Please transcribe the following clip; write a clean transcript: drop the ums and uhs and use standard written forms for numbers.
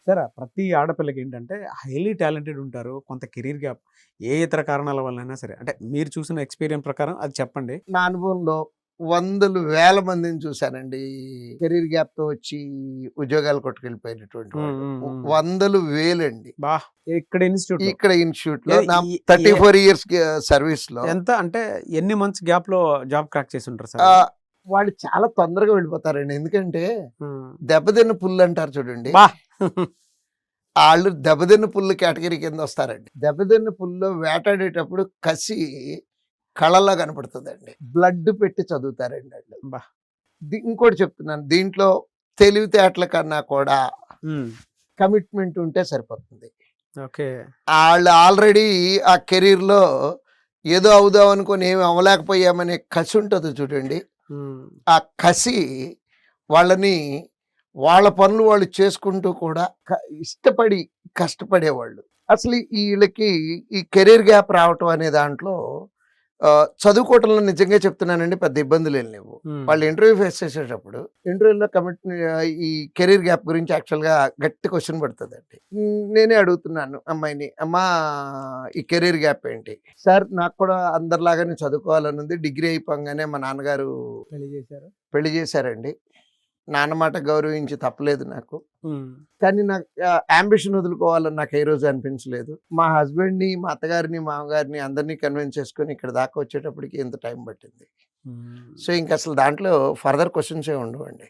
Sir ప్రతి ఆడపిల్లకి ఏంటంటే హైలీ టాలెంటెడ్ ఉంటారు. కొంత కెరీర్ గ్యాప్ ఏ ఇతర కారణాల వల్లైనా సరే. అంటే మీరు చూసిన ఎక్స్‌పీరియన్స్ ప్రకారం అది చెప్పండి. నా అనుభవంలో వందలు, వేల మందిని చూశానండి. కెరీర్ గ్యాప్‌తో వచ్చి ఉద్యోగాలు కొట్టుకెళ్ళిపోయినటువంటి హ్మ్. వాళ్ళు. హ్మ్. హ్మ్. వందలు, వేలండి. ఇక్కడ ఇన్‌స్టిట్యూట్‌లో ఇక్కడ ఇన్‌స్టిట్యూట్‌లో ఏది నా ఈ 34 ఇయర్స్ సర్వీస్‌లో ఎంత అంటే ఎన్ని మంత్స్ గ్యాప్‌లో జాబ్ క్రాక్ చేసి ఉంటారు సార్? వాళ్ళు చాలా తొందరగా వెళ్ళిపోతారండి. ఎందుకంటే హ్మ్. దెబ్బతిన్న పుల్లు అంటారు చూడండి. బా! ఆళ్ళు దెబ్బతిన్న పుల్లు కేటగిరీ కింద వస్తారండి. దెబ్బతిన్న పుల్లో వేటాడేటప్పుడు కసి కళ్ళలో కనపడుతదండి. బ్లడ్ పెట్టి చదువుతారండి ఆళ్ళు. బా! ఇంకోటి చెప్తున్నాను. దీంట్లో తెలివితేటల కన్నా కూడా హ్మ్. కమిట్మెంట్ ఉంటే సరిపోతుంది. ఓకే. ఆళ్ళు ఆల్రెడీ ఆ కెరీర్‌లో ఏదో అవుదాం అనుకోని ఏమి అవ్వలేకపోయామనే కసి ఉంటది చూడండి. హ్మ్. ఆ కసి వాళ్ళని వాళ్ళ పనులు వాళ్ళు చేసుకుంటూ కూడా ఇష్టపడి కష్టపడేవాళ్ళు. అసలు ఈళ్ళకి ఈ కెరీర్ గ్యాప్ రావటం అనే దాంట్లో చదువుకోవటంలో నిజంగా చెప్తున్నానండి పెద్ద ఇబ్బందులేం లేవు. హ్మ్. వాళ్ళు ఇంటర్వ్యూ ఫేస్ చేసేటప్పుడు ఇంటర్వ్యూలో ఈ కెరీర్ గ్యాప్ గురించి యాక్చువల్‌గా గట్టి క్వెషన్ పడతదండి. నేనే అడుగుతున్నాను అమ్మాయిని, "అమ్మా ఈ కెరీర్ గ్యాప్ ఏంటి?" "సార్ నాకు కూడా అందరిలాగానే చదువుకోవాలనుంది. డిగ్రీ అయిపోగానే మా నాన్నగారు పెళ్లి చేశారు. పెళ్లి చేశారండి. నాన్న మాట గౌరవించి తప్పలేదు నాకు. హ్మ్. కానీ నాకు యాంబిషన్ వదులుకోవాలని నాకు ఏ రోజు అనిపించలేదు. మా హస్బెండ్‌ని, మా అత్తగారిని, మామగారిని అందరిని కన్విన్స్ చేసుకొని ఇక్కడి దాకా వచ్చేటప్పటికి ఇంత టైం పట్టింది." హ్మ్. సో, ఇంకసలు దాంట్లో ఫర్దర్ క్వెషన్సే ఉండవండి.